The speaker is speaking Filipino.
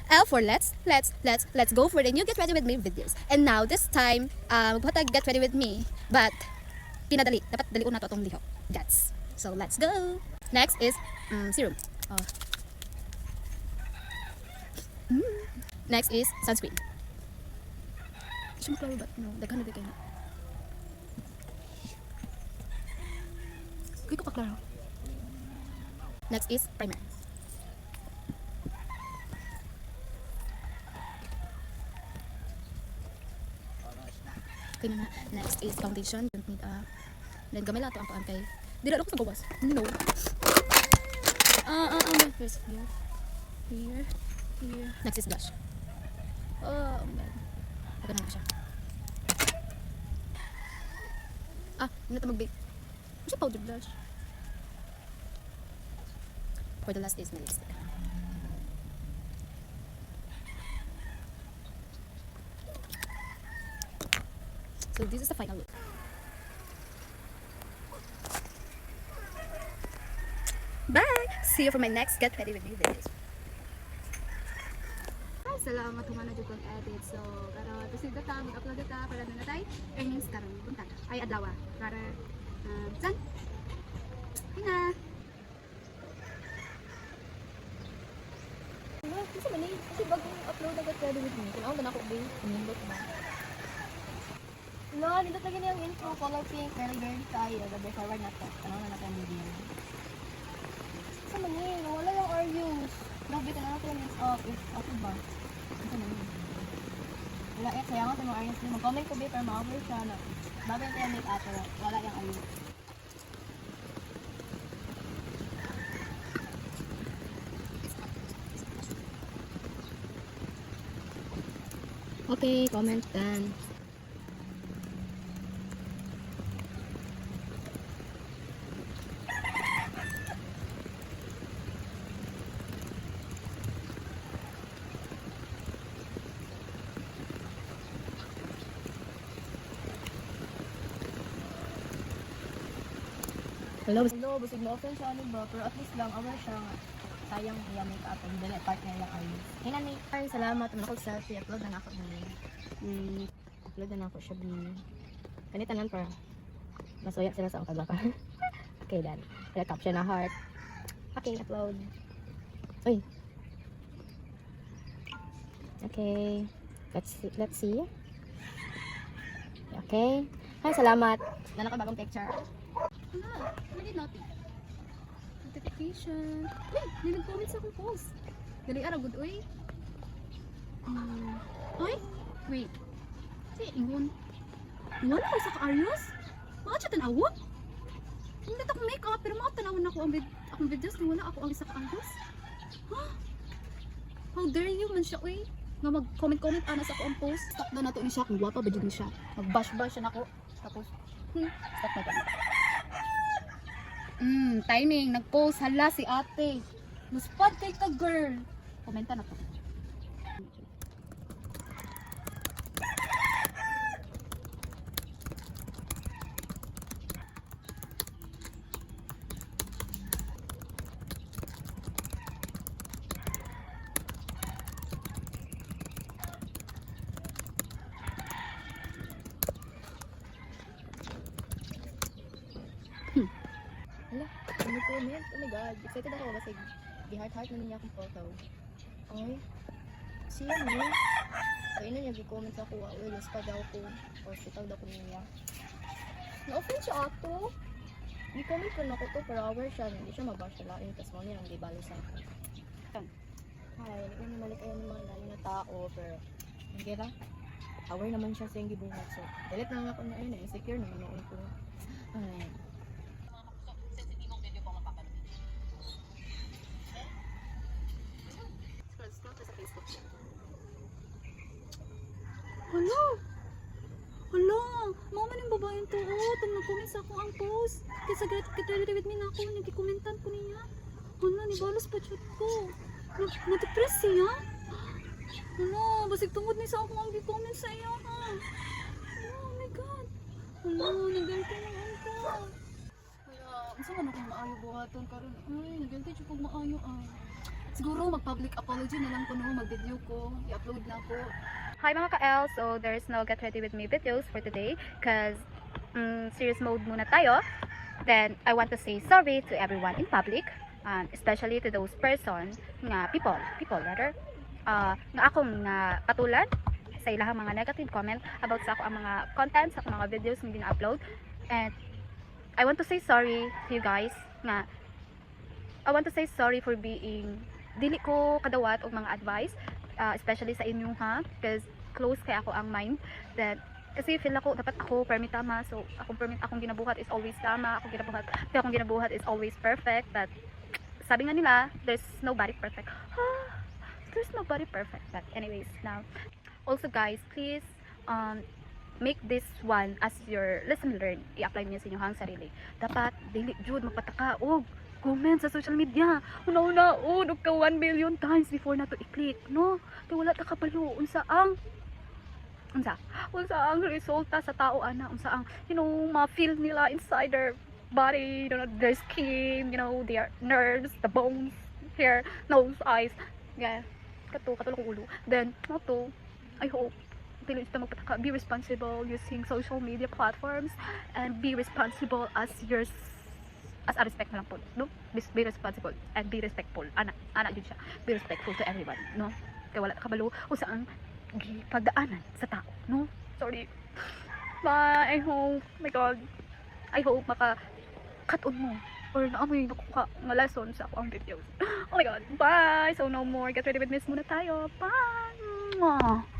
L for let's go for the new get ready with me videos. And now this time, magpatag get ready with me. But pinadali, dapat daliun na to atong lihok. Gets. So let's go. Next is serum. Next is sunscreen. Siya maklaro ba? No, daghan na di kayo. Kaya ko pa klaro. Next is primer. Okay na. Next is foundation. Don't need then gamay lang ito ang paan kay. Di na ako sa gawas. No. First here. Here. Here. Next is blush. Oh man. Pagka na siya. Hindi na ito mag-bake. Ano siya powder blush? For the last is my lipstick. So this is the final look. Bye! See you for my next get ready with me videos. Ay, salamat kung ano dyan edit. So, karon proceed na ta, mag-upload na ta para na tayo earnings karon punta. Ay, adlawa. Para, saan? Ay na! Kasi man eh, kasi bagong upload na get ready with me. Kung ako na ako din, umindot ba? No, dito lagi niyang intro, color pink, very very tayo. Gabi forward na to. Ano na natin ang video. Sa mani, wala yung reviews. Grabe ka na natin yung up. Ako ba? Ito na yun. Wala eh, kaya nga ito mga reviews. Mag-comment ko ba, pero ma-over siya na. Bago yung tayo make up, pero wala yung reviews. Okay, comment done. Hello. Hello, busig na open siya ano ba, pero at least lang, aware siya nga. Sayang yung make up, ang dali partner lang reviews. Hey nani, Ay, salamat. Ako selfie. Upload na ako ni. Upload na ako siya ni. Kanitanan para masuya sila sa akong kagwapa. Okay, done. Kaya caption na heart. Okay, upload. Uy. Okay. Let's see. Okay. Ay, salamat. nana ka bagong picture. Hindi natin. Notification. Uy, may nag-comment sa akong post. Dali araw, good uy. Ay, wait. Si ingon. Wala ko sa ka-Arios? Mga siya tanawon? Hindi ako make-up, pero mga tanawon ako akong videos. Wala ako ang isa ka-Arios. Huh? How dare you man siya, uy. Nga mag-comment-comment ana sa ako ang post. Stop na nato ni siya, kung guwapa ba dyan ni siya. Mag-bash-bash siya na ako. Tapos, Stop na to. Timing, nag-post, hala si ate. Muspad kay ka girl. Komenta na to. hala, ano comment? Oh my god, excited ako kasi gi-heart-heart na niya akong photo. Ay, siya mo. Kaya na niya gi-comment sa ako, uy, mas pa daw ko. Hospital daw ko niya. Na-offend siya ato. Gi-comment ko na ko to, pero aware siya. Hindi siya mabash siya lain, tapos mo niya ang di-balo sa ako. Ay, hindi ko naman kayo ng mga lalo na tao, pero hindi lang. Aware naman siya sa yung gibuhat. So, delete na nga ako na yun, insecure naman noon ko. Ay, Hala! Hala! Mama ng babaeng to. Tang nag-comment sa ako ang post. Kaya sa get ready with me na ako. Nagkikomentan ko niya. Hala, nibalos pa chat ko. Na-depress siya. Hala, basig tungod ni sa ako ang gi-comment sa iyo ha. Oh my god. Hala, naganti na ako. Kaya, saan man akong maayo buhaton karon? Ay, naganti siya pag maayo ay. siguro mag-public apology na lang ko no, mag-video ko, i-upload na ko. Hi mga ka-L, so there's no get ready with me videos for today because serious mode muna tayo. Then I want to say sorry to everyone in public, especially to those person nga people rather nga akong nga patulan sa ilahang mga negative comment about sa ako ang mga content sa akong mga videos nga gina-upload. And I want to say sorry to you guys nga I want to say sorry for being dili ko kadawat og mga advice, especially sa inyong ha, because close kay ako ang mind. That kasi feel ako dapat ako permit tama, so akong ginabuhat is always tama, akong ginabuhat is always perfect. That sabi nga nila there's nobody perfect. There's nobody perfect. But anyways, now also guys, please make this one as your lesson learned. I-apply niyo sa inyong sarili. Dapat dili jud magpataka og comment sa social media. Una-una, og ka 1 million times before na to i-click, no? Kaya wala ta kabalo unsa ang resulta sa tao ana, unsa ang ma-feel nila inside their body, their skin, their nerves, the bones, hair, nose, eyes. Yeah, katulong ulo. Then, I hope dili ito magpataka. Be responsible using social media platforms and be responsible as a respect na lang po, no? Be responsible and be respectful. Ana jud siya. Be respectful to everyone, no? Kaya wala kabalo o saan pagdaanan sa tao, no? Sorry. But I hope, my God, I hope maka-cut-on mo or naamoy nakuha nga lesson sa akong videos. Oh my God, bye! So no more, get ready with Miss muna tayo. Bye!